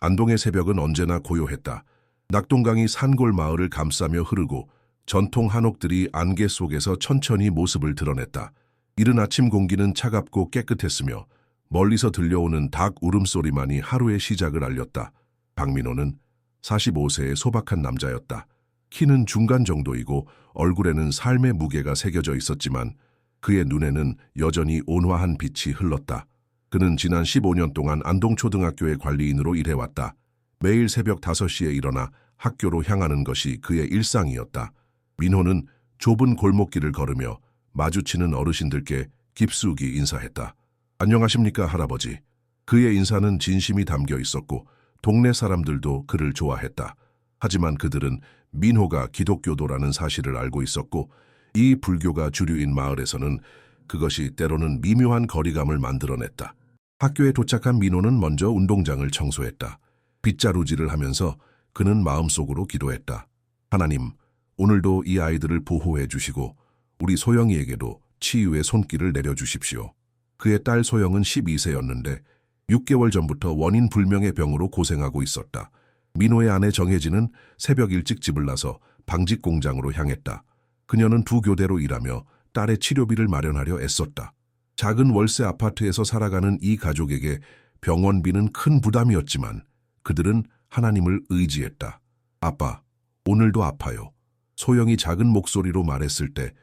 안동의 새벽은 언제나 고요했다. 낙동강이 산골 마을을 감싸며 흐르고 전통 한옥들이 안개 속에서 천천히 모습을 드러냈다. 이른 아침 공기는 차갑고 깨끗했으며 멀리서 들려오는 닭 울음소리만이 하루의 시작을 알렸다. 박민호는 45세의 소박한 남자였다. 키는 중간 정도이고 얼굴에는 삶의 무게가 새겨져 있었지만 그의 눈에는 여전히 온화한 빛이 흘렀다. 그는 지난 15년 동안 안동초등학교의 관리인으로 일해왔다. 매일 새벽 5시에 일어나 학교로 향하는 것이 그의 일상이었다. 민호는 좁은 골목길을 걸으며 마주치는 어르신들께 깊숙이 인사했다. 안녕하십니까, 할아버지. 그의 인사는 진심이 담겨 있었고 동네 사람들도 그를 좋아했다. 하지만 그들은 민호가 기독교도라는 사실을 알고 있었고 이 불교가 주류인 마을에서는 그것이 때로는 미묘한 거리감을 만들어냈다. 학교에 도착한 민호는 먼저 운동장을 청소했다. 빗자루질을 하면서 그는 마음속으로 기도했다. 하나님, 오늘도 이 아이들을 보호해 주시고 우리 소영이에게도 치유의 손길을 내려주십시오. 그의 딸 소영은 12세였는데 6개월 전부터 원인 불명의 병으로 고생하고 있었다. 민호의 아내 정혜진은 새벽 일찍 집을 나서 방직 공장으로 향했다. 그녀는 두 교대로 일하며 딸의 치료비를 마련하려 애썼다. 작은 월세 아파트에서 살아가는 이 가족에게 병원비는 큰 부담이었지만 그들은 하나님을 의지했다. 아빠, 오늘도 아파요. 소영이 작은 목소리로 말했을 때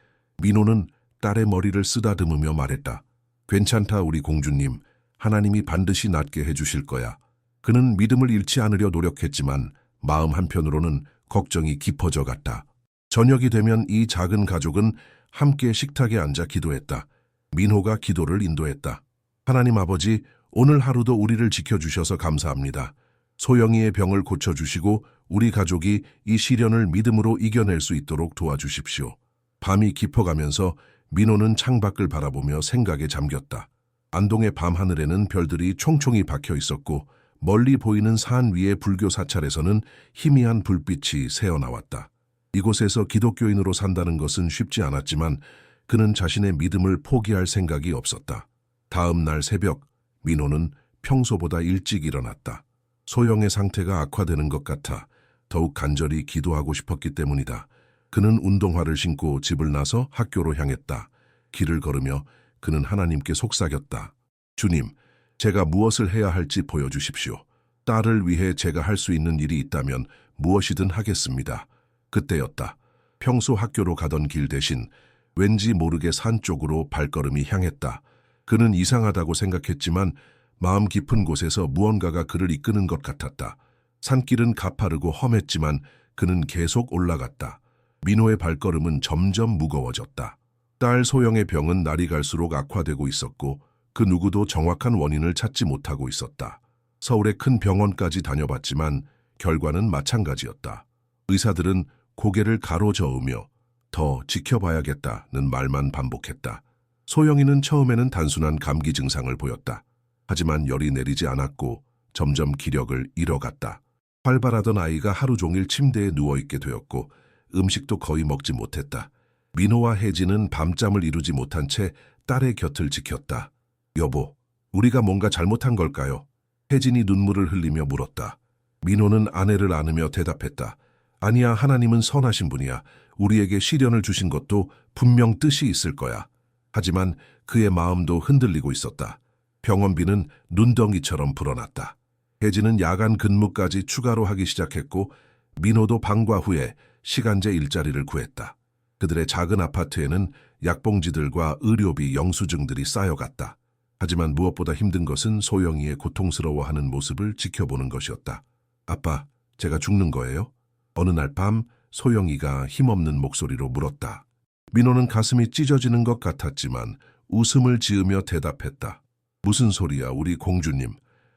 민호는 딸의 머리를 쓰다듬으며 말했다. 괜찮다, 우리 공주님. 하나님이 반드시 낫게 해주실 거야. 그는 믿음을 잃지 않으려 노력했지만 마음 한편으로는 걱정이 깊어져 갔다. 저녁이 되면 이 작은 가족은 함께 식탁에 앉아 기도했다. 민호가 기도를 인도했다. 하나님 아버지, 오늘 하루도 우리를 지켜주셔서 감사합니다. 소영이의 병을 고쳐주시고 우리 가족이 이 시련을 믿음으로 이겨낼 수 있도록 도와주십시오. 밤이 깊어가면서 민호는 창밖을 바라보며 생각에 잠겼다. 안동의 밤하늘에는 별들이 총총히 박혀 있었고 멀리 보이는 산 위의 불교 사찰에서는 희미한 불빛이 새어나왔다. 이곳에서 기독교인으로 산다는 것은 쉽지 않았지만 그는 자신의 믿음을 포기할 생각이 없었다. 다음 날 새벽, 민호는 평소보다 일찍 일어났다. 소영의 상태가 악화되는 것 같아 더욱 간절히 기도하고 싶었기 때문이다. 그는 운동화를 신고 집을 나서 학교로 향했다. 길을 걸으며 그는 하나님께 속삭였다. 주님, 제가 무엇을 해야 할지 보여주십시오. 딸을 위해 제가 할 수 있는 일이 있다면 무엇이든 하겠습니다. 그때였다. 평소 학교로 가던 길 대신 왠지 모르게 산 쪽으로 발걸음이 향했다. 그는 이상하다고 생각했지만 마음 깊은 곳에서 무언가가 그를 이끄는 것 같았다. 산길은 가파르고 험했지만 그는 계속 올라갔다. 민호의 발걸음은 점점 무거워졌다. 딸 소영의 병은 날이 갈수록 악화되고 있었고 그 누구도 정확한 원인을 찾지 못하고 있었다. 서울의 큰 병원까지 다녀봤지만 결과는 마찬가지였다. 의사들은 고개를 가로저으며 더 지켜봐야겠다는 말만 반복했다. 소영이는 처음에는 단순한 감기 증상을 보였다. 하지만 열이 내리지 않았고 점점 기력을 잃어갔다. 활발하던 아이가 하루 종일 침대에 누워있게 되었고 음식도 거의 먹지 못했다. 민호와 혜진은 밤잠을 이루지 못한 채 딸의 곁을 지켰다. 여보, 우리가 뭔가 잘못한 걸까요? 혜진이 눈물을 흘리며 물었다. 민호는 아내를 안으며 대답했다. 아니야, 하나님은 선하신 분이야. 우리에게 시련을 주신 것도 분명 뜻이 있을 거야. 하지만 그의 마음도 흔들리고 있었다. 병원비는 눈덩이처럼 불어났다. 혜진은 야간 근무까지 추가로 하기 시작했고 민호도 방과 후에 시간제 일자리를 구했다. 그들의 작은 아파트에는 약봉지들과 의료비 영수증들이 쌓여갔다. 하지만 무엇보다 힘든 것은 소영이의 고통스러워하는 모습을 지켜보는 것이었다. 아빠, 제가 죽는 거예요? 어느 날 밤 소영이가 힘없는 목소리로 물었다. 민호는 가슴이 찢어지는 것 같았지만 웃음을 지으며 대답했다. 무슨 소리야, 우리 공주님.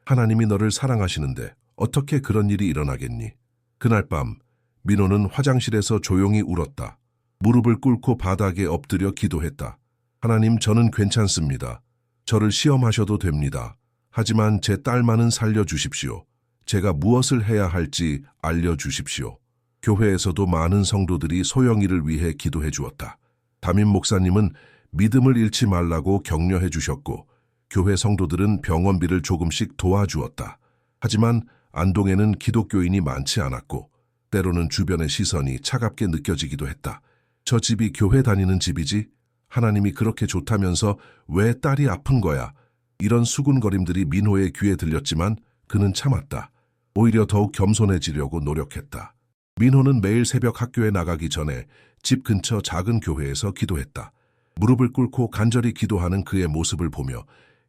하나님이 너를 사랑하시는데 어떻게 그런 일이 일어나겠니? 그날 밤 민호는 화장실에서 조용히 울었다. 무릎을 꿇고 바닥에 엎드려 기도했다. 하나님, 저는 괜찮습니다. 저를 시험하셔도 됩니다. 하지만 제 딸만은 살려주십시오. 제가 무엇을 해야 할지 알려주십시오. 교회에서도 많은 성도들이 소영이를 위해 기도해 주었다. 담임 목사님은 믿음을 잃지 말라고 격려해 주셨고 교회 성도들은 병원비를 조금씩 도와주었다. 하지만 안동에는 기독교인이 많지 않았고 때로는 주변의 시선이 차갑게 느껴지기도 했다. 저 집이 교회 다니는 집이지? 하나님이 그렇게 좋다면서 왜 딸이 아픈 거야? 이런 수군거림들이 민호의 귀에 들렸지만 그는 참았다. 오히려 더욱 겸손해지려고 노력했다. 민호는 매일 새벽 학교에 나가기 전에 집 근처 작은 교회에서 기도했다. 무릎을 꿇고 간절히 기도하는 그의 모습을 보며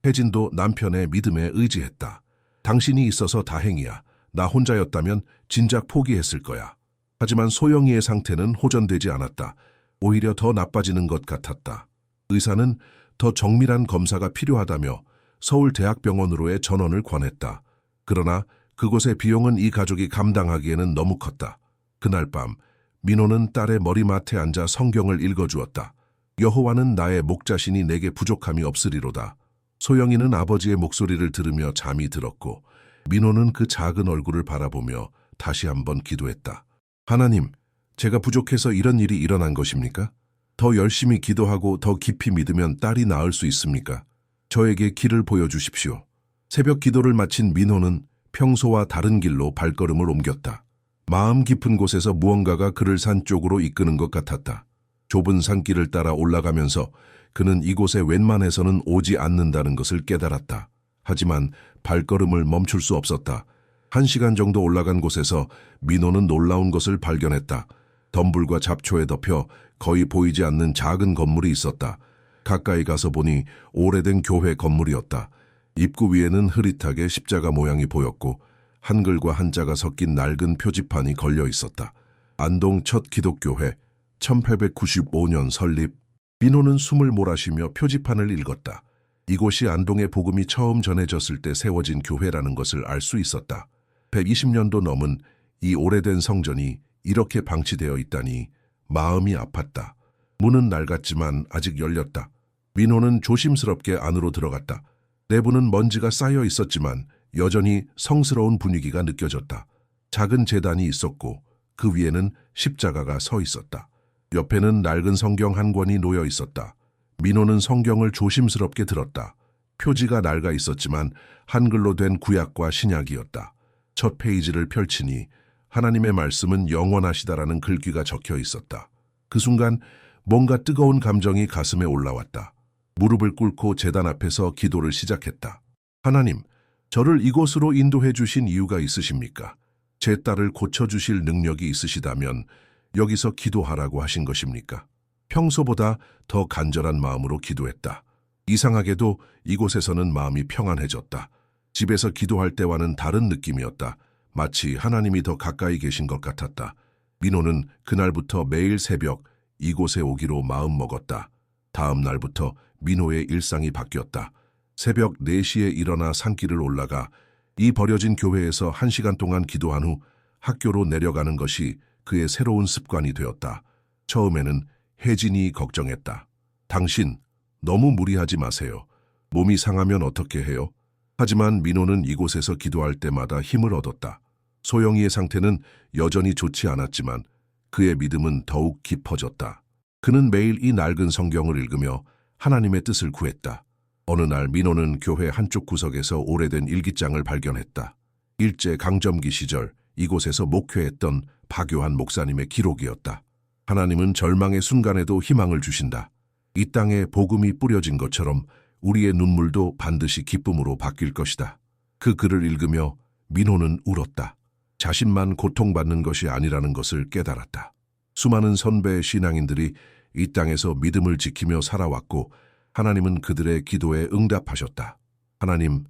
혜진도 남편의 믿음에 의지했다. 당신이 있어서 다행이야. 나 혼자였다면 진작 포기했을 거야. 하지만 소영이의 상태는 호전되지 않았다. 오히려 더 나빠지는 것 같았다. 의사는 더 정밀한 검사가 필요하다며 서울대학병원으로의 전원을 권했다. 그러나 그곳의 비용은 이 가족이 감당하기에는 너무 컸다. 그날 밤 민호는 딸의 머리맡에 앉아 성경을 읽어주었다. 여호와는 나의 목자시니 내게 부족함이 없으리로다. 소영이는 아버지의 목소리를 들으며 잠이 들었고 민호는 그 작은 얼굴을 바라보며 다시 한번 기도했다. 하나님, 제가 부족해서 이런 일이 일어난 것입니까? 더 열심히 기도하고 더 깊이 믿으면 딸이 나을 수 있습니까? 저에게 길을 보여주십시오. 새벽 기도를 마친 민호는 평소와 다른 길로 발걸음을 옮겼다. 마음 깊은 곳에서 무언가가 그를 산 쪽으로 이끄는 것 같았다. 좁은 산길을 따라 올라가면서 그는 이곳에 웬만해서는 오지 않는다는 것을 깨달았다. 하지만 발걸음을 멈출 수 없었다. 1시간 정도 올라간 곳에서 민호는 놀라운 것을 발견했다. 덤불과 잡초에 덮여 거의 보이지 않는 작은 건물이 있었다. 가까이 가서 보니 오래된 교회 건물이었다. 입구 위에는 흐릿하게 십자가 모양이 보였고 한글과 한자가 섞인 낡은 표지판이 걸려 있었다. 안동 첫 기독교회, 1895년 설립. 민호는 숨을 몰아쉬며 표지판을 읽었다. 이곳이 안동의 복음이 처음 전해졌을 때 세워진 교회라는 것을 알 수 있었다. 120년도 넘은 이 오래된 성전이 이렇게 방치되어 있다니 마음이 아팠다. 문은 낡았지만 아직 열렸다. 민호는 조심스럽게 안으로 들어갔다. 내부는 먼지가 쌓여 있었지만 여전히 성스러운 분위기가 느껴졌다. 작은 제단이 있었고 그 위에는 십자가가 서 있었다. 옆에는 낡은 성경 한 권이 놓여 있었다. 민호는 성경을 조심스럽게 들었다. 표지가 낡아 있었지만 한글로 된 구약과 신약이었다. 첫 페이지를 펼치니 하나님의 말씀은 영원하시다라는 글귀가 적혀 있었다. 그 순간 뭔가 뜨거운 감정이 가슴에 올라왔다. 무릎을 꿇고 제단 앞에서 기도를 시작했다. 하나님, 저를 이곳으로 인도해 주신 이유가 있으십니까? 제 딸을 고쳐주실 능력이 있으시다면 여기서 기도하라고 하신 것입니까? 평소보다 더 간절한 마음으로 기도했다. 이상하게도 이곳에서는 마음이 평안해졌다. 집에서 기도할 때와는 다른 느낌이었다. 마치 하나님이 더 가까이 계신 것 같았다. 민호는 그날부터 매일 새벽 이곳에 오기로 마음먹었다. 다음 날부터 민호의 일상이 바뀌었다. 새벽 4시에 일어나 산길을 올라가 이 버려진 교회에서 1시간 동안 기도한 후 학교로 내려가는 것이 그의 새로운 습관이 되었다. 처음에는 혜진이 걱정했다. 당신, 너무 무리하지 마세요. 몸이 상하면 어떻게 해요? 하지만 민호는 이곳에서 기도할 때마다 힘을 얻었다. 소영이의 상태는 여전히 좋지 않았지만 그의 믿음은 더욱 깊어졌다. 그는 매일 이 낡은 성경을 읽으며 하나님의 뜻을 구했다. 어느 날 민호는 교회 한쪽 구석에서 오래된 일기장을 발견했다. 일제 강점기 시절 이곳에서 목회했던 박요한 목사님의 기록이었다. 하나님은 절망의 순간에도 희망을 주신다. 이 땅에 복음이 뿌려진 것처럼 우리의 눈물도 반드시 기쁨으로 바뀔 것이다. 그 글을 읽으며 민호는 울었다. 자신만 고통받는 것이 아니라는 것을 깨달았다. 수많은 선배 신앙인들이 이 땅에서 믿음을 지키며 살아왔고 하나님은 그들의 기도에 응답하셨다. 하나님,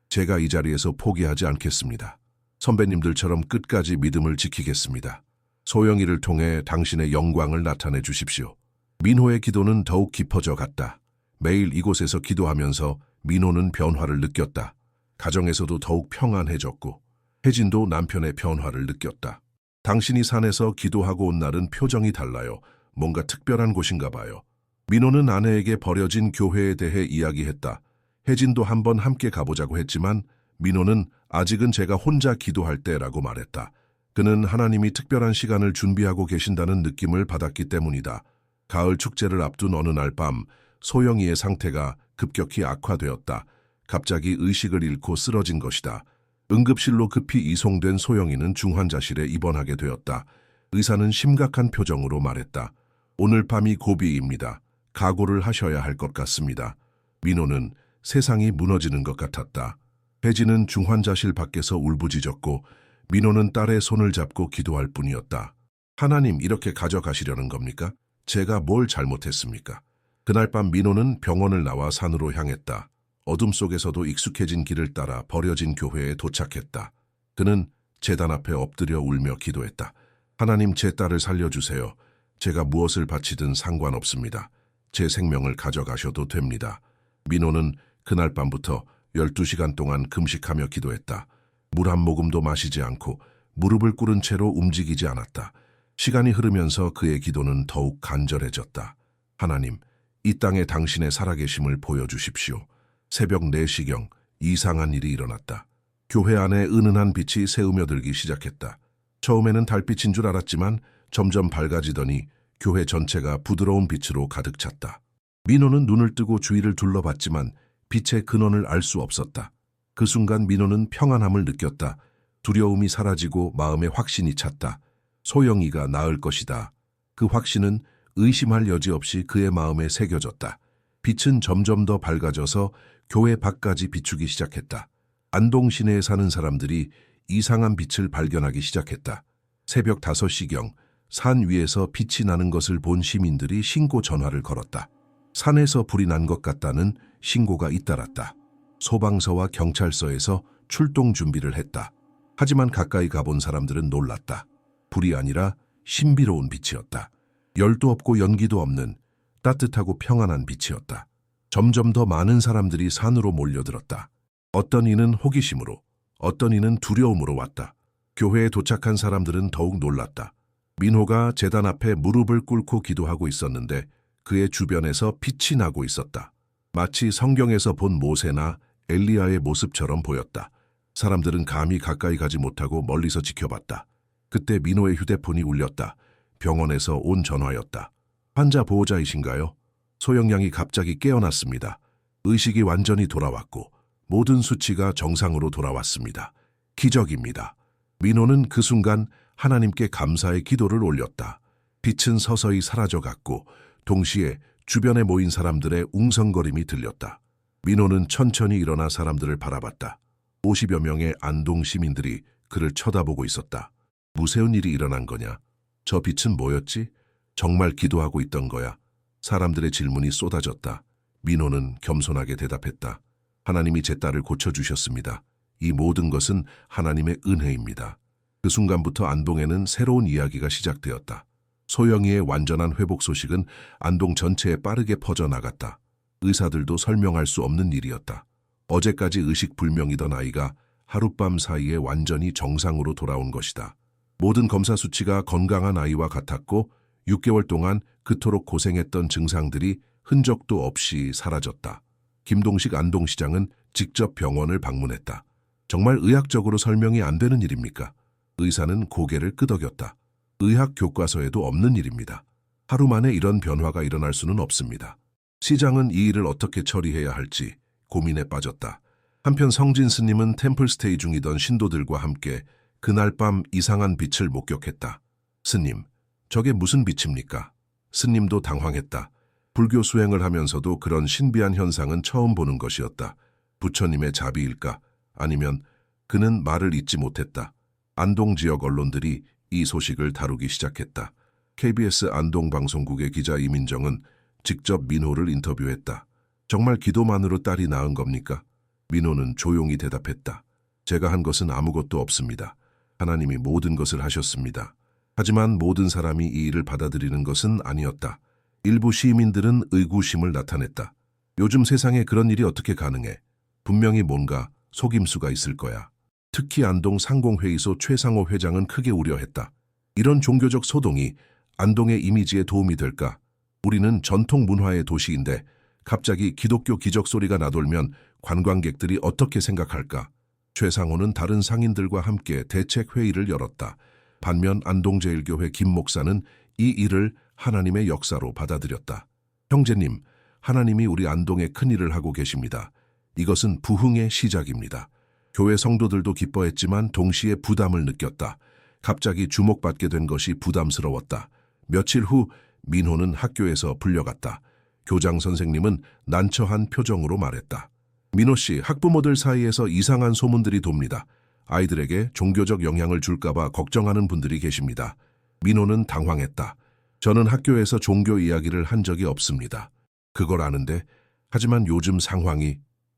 제가 이 자리에서 포기하지 않겠습니다. 선배님들처럼 끝까지 믿음을 지키겠습니다. 소영이를 통해 당신의 영광을 나타내 주십시오. 민호의 기도는 더욱 깊어져 갔다. 매일 이곳에서 기도하면서 민호는 변화를 느꼈다. 가정에서도 더욱 평안해졌고 혜진도 남편의 변화를 느꼈다. 당신이 산에서 기도하고 온 날은 표정이 달라요. 뭔가 특별한 곳인가 봐요. 민호는 아내에게 버려진 교회에 대해 이야기했다. 혜진도 한번 함께 가보자고 했지만 민호는 아직은 제가 혼자 기도할 때라고 말했다. 그는 하나님이 특별한 시간을 준비하고 계신다는 느낌을 받았기 때문이다. 가을 축제를 앞둔 어느 날 밤 소영이의 상태가 급격히 악화되었다. 갑자기 의식을 잃고 쓰러진 것이다. 응급실로 급히 이송된 소영이는 중환자실에 입원하게 되었다. 의사는 심각한 표정으로 말했다. 오늘 밤이 고비입니다. 각오를 하셔야 할 것 같습니다. 민호는 세상이 무너지는 것 같았다. 혜진은 중환자실 밖에서 울부짖었고 민호는 딸의 손을 잡고 기도할 뿐이었다. 하나님, 이렇게 가져가시려는 겁니까? 제가 뭘 잘못했습니까? 그날 밤 민호는 병원을 나와 산으로 향했다. 어둠 속에서도 익숙해진 길을 따라 버려진 교회에 도착했다. 그는 제단 앞에 엎드려 울며 기도했다. 하나님, 제 딸을 살려주세요. 제가 무엇을 바치든 상관없습니다. 제 생명을 가져가셔도 됩니다. 민호는 그날 밤부터 12시간 동안 금식하며 기도했다. 물 한 모금도 마시지 않고 무릎을 꿇은 채로 움직이지 않았다. 시간이 흐르면서 그의 기도는 더욱 간절해졌다. 하나님, 이 땅에 당신의 살아계심을 보여주십시오. 새벽 4시경 이상한 일이 일어났다. 교회 안에 은은한 빛이 새으며들기 시작했다. 처음에는 달빛인 줄 알았지만 점점 밝아지더니 교회 전체가 부드러운 빛으로 가득 찼다. 민호는 눈을 뜨고 주위를 둘러봤지만 빛의 근원을 알 수 없었다. 그 순간 민호는 평안함을 느꼈다. 두려움이 사라지고 마음에 확신이 찼다. 소영이가 나을 것이다. 그 확신은 의심할 여지 없이 그의 마음에 새겨졌다. 빛은 점점 더 밝아져서 교회 밖까지 비추기 시작했다. 안동 시내에 사는 사람들이 이상한 빛을 발견하기 시작했다. 새벽 5시경 산 위에서 빛이 나는 것을 본 시민들이 신고 전화를 걸었다. 산에서 불이 난 것 같다는 신고가 잇따랐다. 소방서와 경찰서에서 출동 준비를 했다. 하지만 가까이 가본 사람들은 놀랐다. 불이 아니라 신비로운 빛이었다. 열도 없고 연기도 없는 따뜻하고 평안한 빛이었다. 점점 더 많은 사람들이 산으로 몰려들었다. 어떤 이는 호기심으로, 어떤 이는 두려움으로 왔다. 교회에 도착한 사람들은 더욱 놀랐다. 민호가 제단 앞에 무릎을 꿇고 기도하고 있었는데 그의 주변에서 빛이 나고 있었다. 마치 성경에서 본 모세나 엘리야의 모습처럼 보였다. 사람들은 감히 가까이 가지 못하고 멀리서 지켜봤다. 그때 민호의 휴대폰이 울렸다. 병원에서 온 전화였다. 환자 보호자이신가요? 소영양이 갑자기 깨어났습니다. 의식이 완전히 돌아왔고 모든 수치가 정상으로 돌아왔습니다. 기적입니다. 민호는 그 순간 하나님께 감사의 기도를 올렸다. 빛은 서서히 사라져갔고 동시에 주변에 모인 사람들의 웅성거림이 들렸다. 민호는 천천히 일어나 사람들을 바라봤다. 50여 명의 안동 시민들이 그를 쳐다보고 있었다. 무서운 일이 일어난 거냐? 저 빛은 뭐였지? 정말 기도하고 있던 거야? 사람들의 질문이 쏟아졌다. 민호는 겸손하게 대답했다. 하나님이 제 딸을 고쳐주셨습니다. 이 모든 것은 하나님의 은혜입니다. 그 순간부터 안동에는 새로운 이야기가 시작되었다. 소영이의 완전한 회복 소식은 안동 전체에 빠르게 퍼져나갔다. 의사들도 설명할 수 없는 일이었다. 어제까지 의식불명이던 아이가 하룻밤 사이에 완전히 정상으로 돌아온 것이다. 모든 검사 수치가 건강한 아이와 같았고 6개월 동안 그토록 고생했던 증상들이 흔적도 없이 사라졌다. 김동식 안동시장은 직접 병원을 방문했다. 정말 의학적으로 설명이 안 되는 일입니까? 의사는 고개를 끄덕였다. 의학 교과서에도 없는 일입니다. 하루 만에 이런 변화가 일어날 수는 없습니다. 시장은 이 일을 어떻게 처리해야 할지 고민에 빠졌다. 한편 성진 스님은 템플스테이 중이던 신도들과 함께 그날 밤 이상한 빛을 목격했다. 스님, 저게 무슨 빛입니까? 스님도 당황했다. 불교 수행을 하면서도 그런 신비한 현상은 처음 보는 것이었다. 부처님의 자비일까? 아니면 그는 말을 잇지 못했다. 안동 지역 언론들이 이 소식을 다루기 시작했다. KBS 안동방송국의 기자 이민정은 직접 민호를 인터뷰했다. 정말 기도만으로 딸이 나은 겁니까? 민호는 조용히 대답했다. 제가 한 것은 아무것도 없습니다. 하나님이 모든 것을 하셨습니다. 하지만 모든 사람이 이 일을 받아들이는 것은 아니었다. 일부 시민들은 의구심을 나타냈다. 요즘 세상에 그런 일이 어떻게 가능해? 분명히 뭔가 속임수가 있을 거야. 특히 안동 상공회의소 최상호 회장은 크게 우려했다. 이런 종교적 소동이 안동의 이미지에 도움이 될까? 우리는 전통 문화의 도시인데 갑자기 기독교 기적 소리가 나돌면 관광객들이 어떻게 생각할까? 최상호는 다른 상인들과 함께 대책 회의를 열었다. 반면 안동제일교회 김 목사는 이 일을 하나님의 역사로 받아들였다. 형제님, 하나님이 우리 안동에 큰일을 하고 계십니다. 이것은 부흥의 시작입니다. 교회 성도들도 기뻐했지만 동시에 부담을 느꼈다. 갑자기 주목받게 된 것이 부담스러웠다. 며칠 후 민호는 학교에서 불려갔다. 교장 선생님은 난처한 표정으로 말했다. 민호 씨, 학부모들 사이에서 이상한 소문들이 돕니다. 아이들에게 종교적 영향을 줄까봐 걱정하는 분들이 계십니다. 민호는 당황했다. 저는 학교에서 종교 이야기를 한 적이 없습니다. 그걸 아는데, 하지만 요즘 상황이...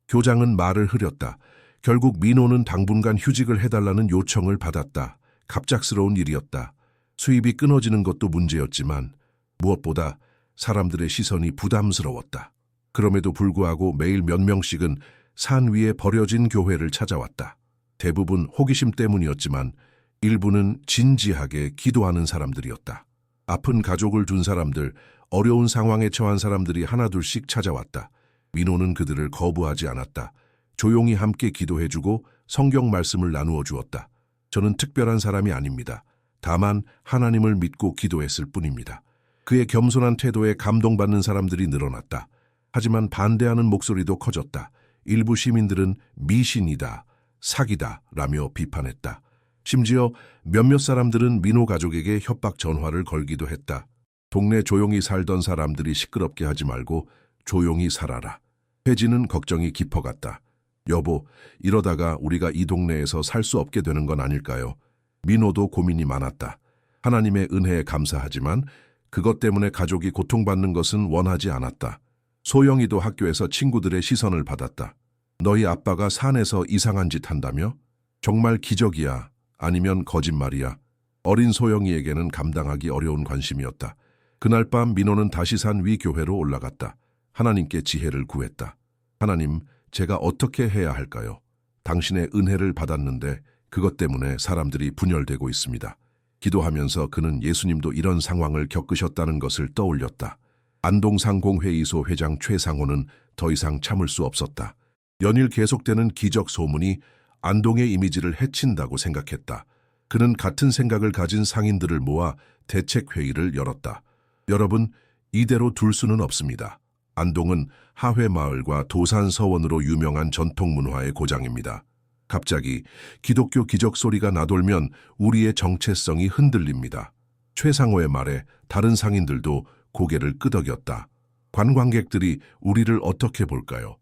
교장은 말을 흐렸다. 결국 민호는 당분간 휴직을 해달라는 요청을 받았다. 갑작스러운 일이었다. 수입이 끊어지는 것도 문제였지만 무엇보다 사람들의 시선이 부담스러웠다. 그럼에도 불구하고 매일 몇 명씩은 산 위에 버려진 교회를 찾아왔다. 대부분 호기심 때문이었지만 일부는 진지하게 기도하는 사람들이었다. 아픈 가족을 둔 사람들, 어려운 상황에 처한 사람들이 하나둘씩 찾아왔다. 민호는 그들을 거부하지 않았다. 조용히 함께 기도해주고 성경 말씀을 나누어 주었다. 저는 특별한 사람이 아닙니다. 다만 하나님을 믿고 기도했을 뿐입니다. 그의 겸손한 태도에 감동받는 사람들이 늘어났다. 하지만 반대하는 목소리도 커졌다. 일부 시민들은 미신이다, 사기다 라며 비판했다. 심지어 몇몇 사람들은 민호 가족에게 협박 전화를 걸기도 했다. 동네 조용히 살던 사람들이 시끄럽게 하지 말고 조용히 살아라. 혜진은 걱정이 깊어갔다. 여보, 이러다가 우리가 이 동네에서 살 수 없게 되는 건 아닐까요? 민호도 고민이 많았다. 하나님의 은혜에 감사하지만 그것 때문에 가족이 고통받는 것은 원하지 않았다. 소영이도 학교에서 친구들의 시선을 받았다. 너희 아빠가 산에서 이상한 짓 한다며? 정말 기적이야. 아니면 거짓말이야. 어린 소영이에게는 감당하기 어려운 관심이었다. 그날 밤 민호는 다시 산 위 교회로 올라갔다. 하나님께 지혜를 구했다. 하나님, 제가 어떻게 해야 할까요? 당신의 은혜를 받았는데 그것 때문에 사람들이 분열되고 있습니다. 기도하면서 그는 예수님도 이런 상황을 겪으셨다는 것을 떠올렸다. 안동상공회의소 회장 최상호는 더 이상 참을 수 없었다. 연일 계속되는 기적 소문이 안동의 이미지를 해친다고 생각했다. 그는 같은 생각을 가진 상인들을 모아 대책회의를 열었다. 여러분, 이대로 둘 수는 없습니다. 안동은 하회마을과 도산서원으로 유명한 전통문화의 고장입니다. 갑자기 기독교 기적 소리가 나돌면 우리의 정체성이 흔들립니다. 최상호의 말에 다른 상인들도 고개를 끄덕였다. 관광객들이 우리를 어떻게 볼까요?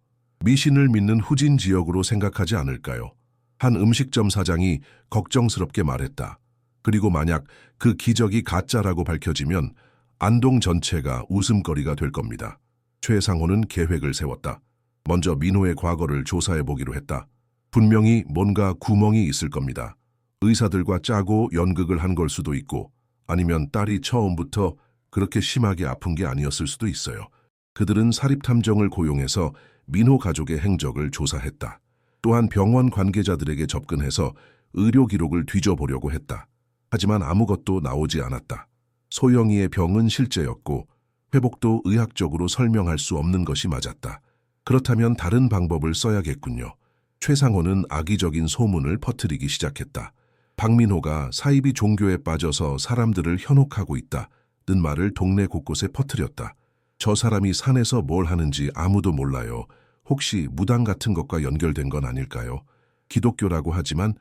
미신을 믿는 후진 지역으로 생각하지 않을까요? 한 음식점 사장이 걱정스럽게 말했다. 그리고 만약 그 기적이 가짜라고 밝혀지면 안동 전체가 웃음거리가 될 겁니다. 최상호는 계획을 세웠다. 먼저 민호의 과거를 조사해보기로 했다. 분명히 뭔가 구멍이 있을 겁니다. 의사들과 짜고 연극을 한 걸 수도 있고 아니면 딸이 처음부터 그렇게 심하게 아픈 게 아니었을 수도 있어요. 그들은 사립탐정을 고용해서 민호 가족의 행적을 조사했다. 또한 병원 관계자들에게 접근해서 의료 기록을 뒤져보려고 했다. 하지만 아무것도 나오지 않았다. 소영이의 병은 실제였고 회복도 의학적으로 설명할 수 없는 것이 맞았다. 그렇다면 다른 방법을 써야겠군요. 최상호는 악의적인 소문을 퍼뜨리기 시작했다. 박민호가 사이비 종교에 빠져서 사람들을 현혹하고 있다는 말을 동네 곳곳에 퍼뜨렸다. 저 사람이 산에서 뭘 하는지 아무도 몰라요. 혹시 무당 같은 것과 연결된 건 아닐까요? 기독교라고 하지만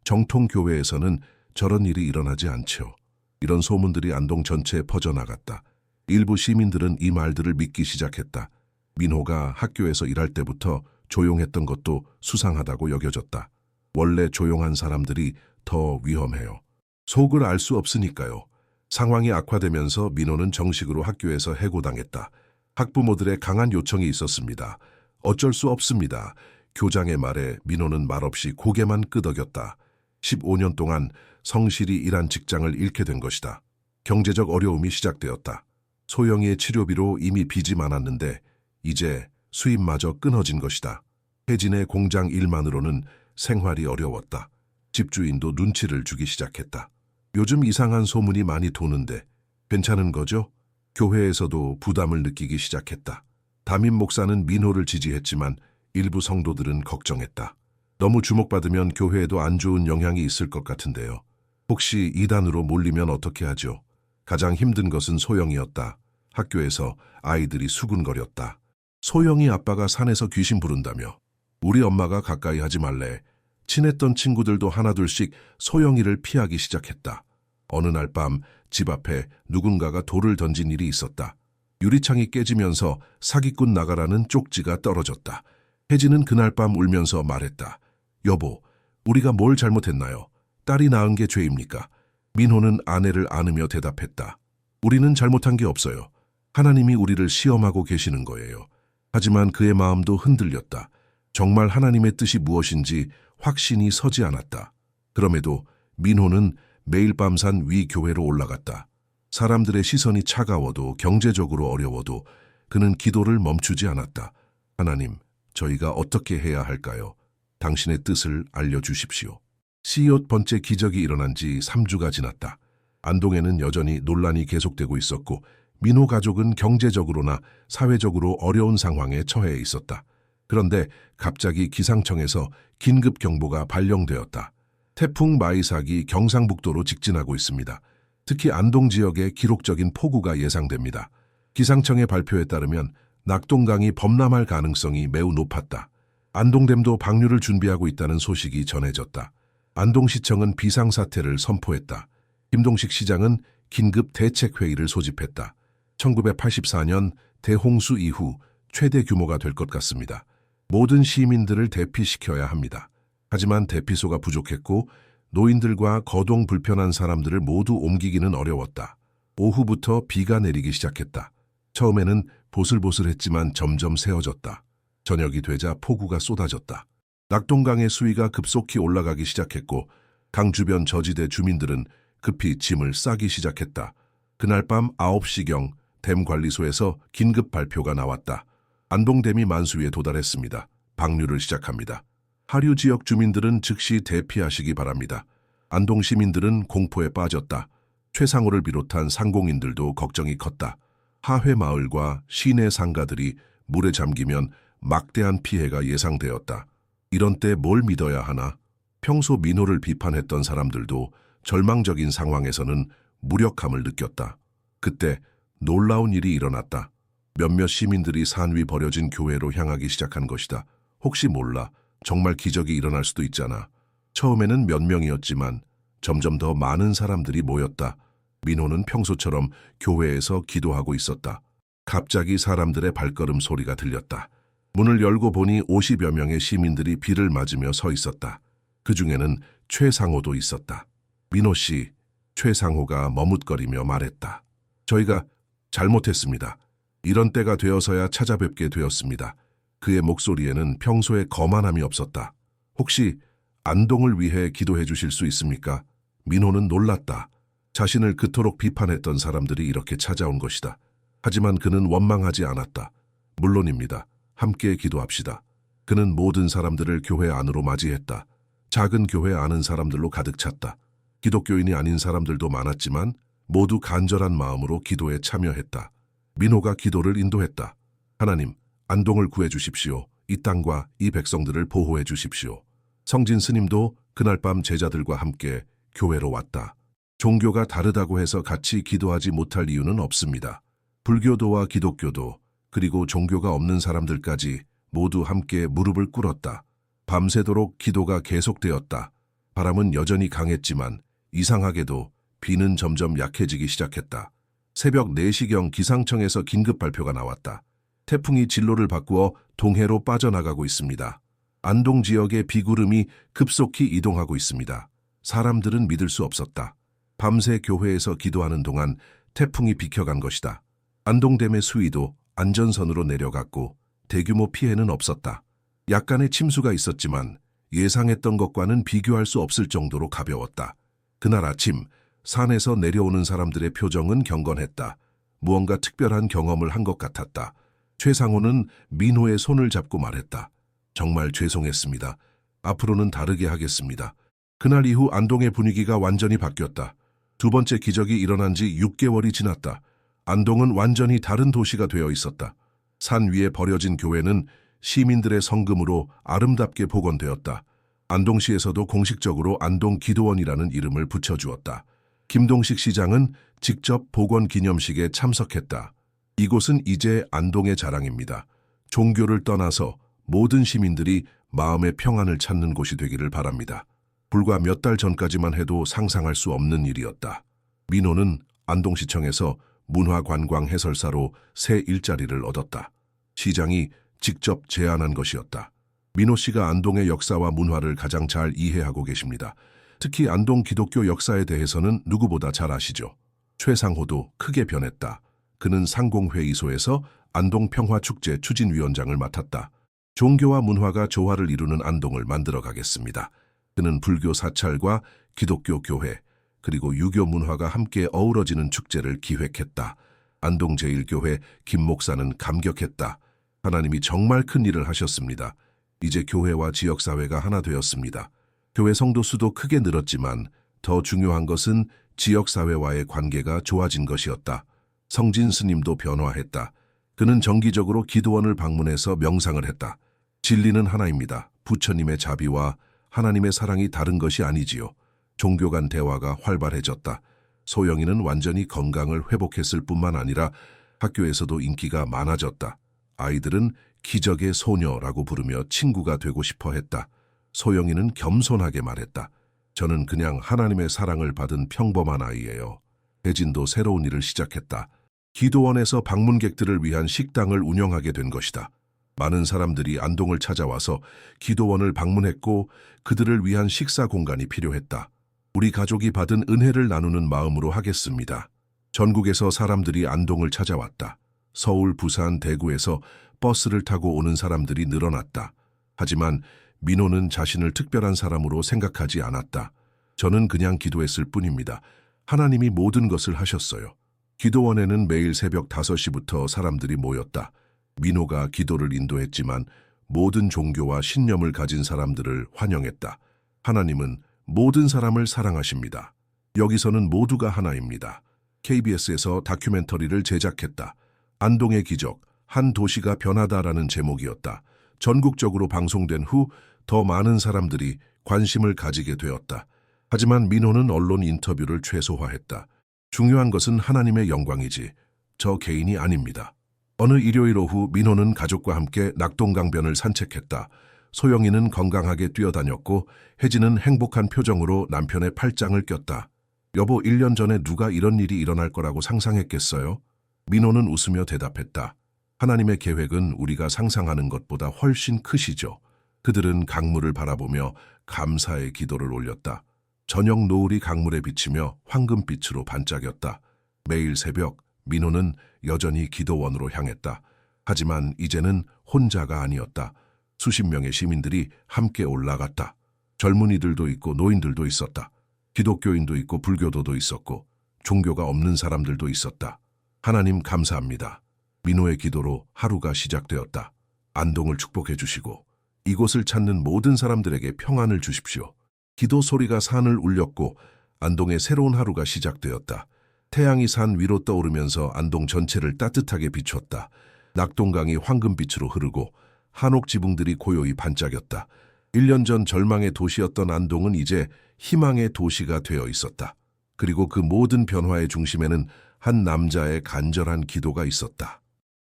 정통교회에서는 저런 일이 일어나지 않죠. 이런 소문들이 안동 전체에 퍼져나갔다. 일부 시민들은 이 말들을 믿기 시작했다. 민호가 학교에서 일할 때부터 조용했던 것도 수상하다고 여겨졌다. 원래 조용한 사람들이 더 위험해요. 속을 알 수 없으니까요. 상황이 악화되면서 민호는 정식으로 학교에서 해고당했다. 학부모들의 강한 요청이 있었습니다. 어쩔 수 없습니다. 교장의 말에 민호는 말없이 고개만 끄덕였다. 15년 동안 성실히 일한 직장을 잃게 된 것이다. 경제적 어려움이 시작되었다. 소영이의 치료비로 이미 빚이 많았는데 이제 수입마저 끊어진 것이다. 혜진의 공장 일만으로는 생활이 어려웠다. 집주인도 눈치를 주기 시작했다. 요즘 이상한 소문이 많이 도는데 괜찮은 거죠? 교회에서도 부담을 느끼기 시작했다. 담임 목사는 민호를 지지했지만 일부 성도들은 걱정했다. 너무 주목받으면 교회에도 안 좋은 영향이 있을 것 같은데요. 혹시 이단으로 몰리면 어떻게 하죠? 가장 힘든 것은 소영이었다. 학교에서 아이들이 수군거렸다. 소영이 아빠가 산에서 귀신 부른다며. 우리 엄마가 가까이 하지 말래. 친했던 친구들도 하나둘씩 소영이를 피하기 시작했다. 어느 날 밤 집 앞에 누군가가 돌을 던진 일이 있었다. 유리창이 깨지면서 사기꾼 나가라는 쪽지가 떨어졌다. 혜진은 그날 밤 울면서 말했다. 여보, 우리가 뭘 잘못했나요? 딸이 낳은 게 죄입니까? 민호는 아내를 안으며 대답했다. 우리는 잘못한 게 없어요. 하나님이 우리를 시험하고 계시는 거예요. 하지만 그의 마음도 흔들렸다. 정말 하나님의 뜻이 무엇인지 확신이 서지 않았다. 그럼에도 민호는 매일 밤 산 위 교회로 올라갔다. 사람들의 시선이 차가워도 경제적으로 어려워도 그는 기도를 멈추지 않았다. 하나님, 저희가 어떻게 해야 할까요? 당신의 뜻을 알려주십시오. 15번째 기적이 일어난 지 3주가 지났다. 안동에는 여전히 논란이 계속되고 있었고 민호 가족은 경제적으로나 사회적으로 어려운 상황에 처해 있었다. 그런데 갑자기 기상청에서 긴급 경보가 발령되었다. 태풍 마이삭이 경상북도로 직진하고 있습니다. 특히 안동 지역에 기록적인 폭우가 예상됩니다. 기상청의 발표에 따르면 낙동강이 범람할 가능성이 매우 높았다. 안동댐도 방류를 준비하고 있다는 소식이 전해졌다. 안동시청은 비상사태를 선포했다. 김동식 시장은 긴급 대책회의를 소집했다. 1984년 대홍수 이후 최대 규모가 될 것 같습니다. 모든 시민들을 대피시켜야 합니다. 하지만 대피소가 부족했고 노인들과 거동 불편한 사람들을 모두 옮기기는 어려웠다. 오후부터 비가 내리기 시작했다. 처음에는 보슬보슬했지만 점점 새어졌다. 저녁이 되자 폭우가 쏟아졌다. 낙동강의 수위가 급속히 올라가기 시작했고 강 주변 저지대 주민들은 급히 짐을 싸기 시작했다. 그날 밤 9시경 댐관리소에서 긴급 발표가 나왔다. 안동댐이 만수위에 도달했습니다. 방류를 시작합니다. 하류 지역 주민들은 즉시 대피하시기 바랍니다. 안동 시민들은 공포에 빠졌다. 최상호를 비롯한 상공인들도 걱정이 컸다. 하회 마을과 시내 상가들이 물에 잠기면 막대한 피해가 예상되었다. 이런 때 뭘 믿어야 하나? 평소 민호를 비판했던 사람들도 절망적인 상황에서는 무력함을 느꼈다. 그때 놀라운 일이 일어났다. 몇몇 시민들이 산 위 버려진 교회로 향하기 시작한 것이다. 혹시 몰라. 정말 기적이 일어날 수도 있잖아. 처음에는 몇 명이었지만 점점 더 많은 사람들이 모였다. 민호는 평소처럼 교회에서 기도하고 있었다. 갑자기 사람들의 발걸음 소리가 들렸다. 문을 열고 보니 50여 명의 시민들이 비를 맞으며 서 있었다. 그 중에는 최상호도 있었다. 민호 씨, 최상호가 머뭇거리며 말했다. 저희가 잘못했습니다. 이런 때가 되어서야 찾아뵙게 되었습니다. 그의 목소리에는 평소에 거만함이 없었다. 혹시 안동을 위해 기도해 주실 수 있습니까? 민호는 놀랐다. 자신을 그토록 비판했던 사람들이 이렇게 찾아온 것이다. 하지만 그는 원망하지 않았다. 물론입니다. 함께 기도합시다. 그는 모든 사람들을 교회 안으로 맞이했다. 작은 교회 아는 사람들로 가득 찼다. 기독교인이 아닌 사람들도 많았지만 모두 간절한 마음으로 기도에 참여했다. 민호가 기도를 인도했다. 하나님, 안동을 구해 주십시오. 이 땅과 이 백성들을 보호해 주십시오. 성진 스님도 그날 밤 제자들과 함께 교회로 왔다. 종교가 다르다고 해서 같이 기도하지 못할 이유는 없습니다. 불교도와 기독교도 그리고 종교가 없는 사람들까지 모두 함께 무릎을 꿇었다. 밤새도록 기도가 계속되었다. 바람은 여전히 강했지만 이상하게도 비는 점점 약해지기 시작했다. 새벽 4시경 기상청에서 긴급 발표가 나왔다. 태풍이 진로를 바꾸어 동해로 빠져나가고 있습니다. 안동 지역의 비구름이 급속히 이동하고 있습니다. 사람들은 믿을 수 없었다. 밤새 교회에서 기도하는 동안 태풍이 비켜간 것이다. 안동댐의 수위도 안전선으로 내려갔고 대규모 피해는 없었다. 약간의 침수가 있었지만 예상했던 것과는 비교할 수 없을 정도로 가벼웠다. 그날 아침 산에서 내려오는 사람들의 표정은 경건했다. 무언가 특별한 경험을 한 것 같았다. 최상호는 민호의 손을 잡고 말했다. 정말 죄송했습니다. 앞으로는 다르게 하겠습니다. 그날 이후 안동의 분위기가 완전히 바뀌었다. 두 번째 기적이 일어난 지 6개월이 지났다. 안동은 완전히 다른 도시가 되어 있었다. 산 위에 버려진 교회는 시민들의 성금으로 아름답게 복원되었다. 안동시에서도 공식적으로 안동기도원이라는 이름을 붙여주었다. 김동식 시장은 직접 복원 기념식에 참석했다. 이곳은 이제 안동의 자랑입니다. 종교를 떠나서 모든 시민들이 마음의 평안을 찾는 곳이 되기를 바랍니다. 불과 몇 달 전까지만 해도 상상할 수 없는 일이었다. 민호는 안동시청에서 문화관광 해설사로 새 일자리를 얻었다. 시장이 직접 제안한 것이었다. 민호 씨가 안동의 역사와 문화를 가장 잘 이해하고 계십니다. 특히 안동 기독교 역사에 대해서는 누구보다 잘 아시죠. 최상호도 크게 변했다. 그는 상공회의소에서 안동평화축제 추진위원장을 맡았다. 종교와 문화가 조화를 이루는 안동을 만들어 가겠습니다. 그는 불교 사찰과 기독교 교회, 그리고 유교 문화가 함께 어우러지는 축제를 기획했다. 안동 제1교회 김 목사는 감격했다. 하나님이 정말 큰 일을 하셨습니다. 이제 교회와 지역사회가 하나 되었습니다. 교회 성도 수도 크게 늘었지만 더 중요한 것은 지역사회와의 관계가 좋아진 것이었다. 성진 스님도 변화했다. 그는 정기적으로 기도원을 방문해서 명상을 했다. 진리는 하나입니다. 부처님의 자비와 하나님의 사랑이 다른 것이 아니지요. 종교 간 대화가 활발해졌다. 소영이는 완전히 건강을 회복했을 뿐만 아니라 학교에서도 인기가 많아졌다. 아이들은 기적의 소녀라고 부르며 친구가 되고 싶어 했다. 소영이는 겸손하게 말했다. 저는 그냥 하나님의 사랑을 받은 평범한 아이예요. 혜진도 새로운 일을 시작했다. 기도원에서 방문객들을 위한 식당을 운영하게 된 것이다. 많은 사람들이 안동을 찾아와서 기도원을 방문했고 그들을 위한 식사 공간이 필요했다. 우리 가족이 받은 은혜를 나누는 마음으로 하겠습니다. 전국에서 사람들이 안동을 찾아왔다. 서울, 부산, 대구에서 버스를 타고 오는 사람들이 늘어났다. 하지만 민호는 자신을 특별한 사람으로 생각하지 않았다. 저는 그냥 기도했을 뿐입니다. 하나님이 모든 것을 하셨어요. 기도원에는 매일 새벽 5시부터 사람들이 모였다. 민호가 기도를 인도했지만 모든 종교와 신념을 가진 사람들을 환영했다. 하나님은 모든 사람을 사랑하십니다. 여기서는 모두가 하나입니다. KBS에서 다큐멘터리를 제작했다. 안동의 기적, 한 도시가 변하다라는 제목이었다. 전국적으로 방송된 후 더 많은 사람들이 관심을 가지게 되었다. 하지만 민호는 언론 인터뷰를 최소화했다. 중요한 것은 하나님의 영광이지 저 개인이 아닙니다. 어느 일요일 오후 민호는 가족과 함께 낙동강변을 산책했다. 소영이는 건강하게 뛰어다녔고 혜진은 행복한 표정으로 남편의 팔짱을 꼈다. 여보, 1년 전에 누가 이런 일이 일어날 거라고 상상했겠어요? 민호는 웃으며 대답했다. 하나님의 계획은 우리가 상상하는 것보다 훨씬 크시죠. 그들은 강물을 바라보며 감사의 기도를 올렸다. 저녁 노을이 강물에 비치며 황금빛으로 반짝였다. 매일 새벽 민호는 여전히 기도원으로 향했다. 하지만 이제는 혼자가 아니었다. 수십 명의 시민들이 함께 올라갔다. 젊은이들도 있고 노인들도 있었다. 기독교인도 있고 불교도도 있었고 종교가 없는 사람들도 있었다. 하나님 감사합니다. 민호의 기도로 하루가 시작되었다. 안동을 축복해 주시고 이곳을 찾는 모든 사람들에게 평안을 주십시오. 기도 소리가 산을 울렸고 안동의 새로운 하루가 시작되었다. 태양이 산 위로 떠오르면서 안동 전체를 따뜻하게 비췄다. 낙동강이 황금빛으로 흐르고 한옥 지붕들이 고요히 반짝였다. 1년 전 절망의 도시였던 안동은 이제 희망의 도시가 되어 있었다. 그리고 그 모든 변화의 중심에는 한 남자의 간절한 기도가 있었다.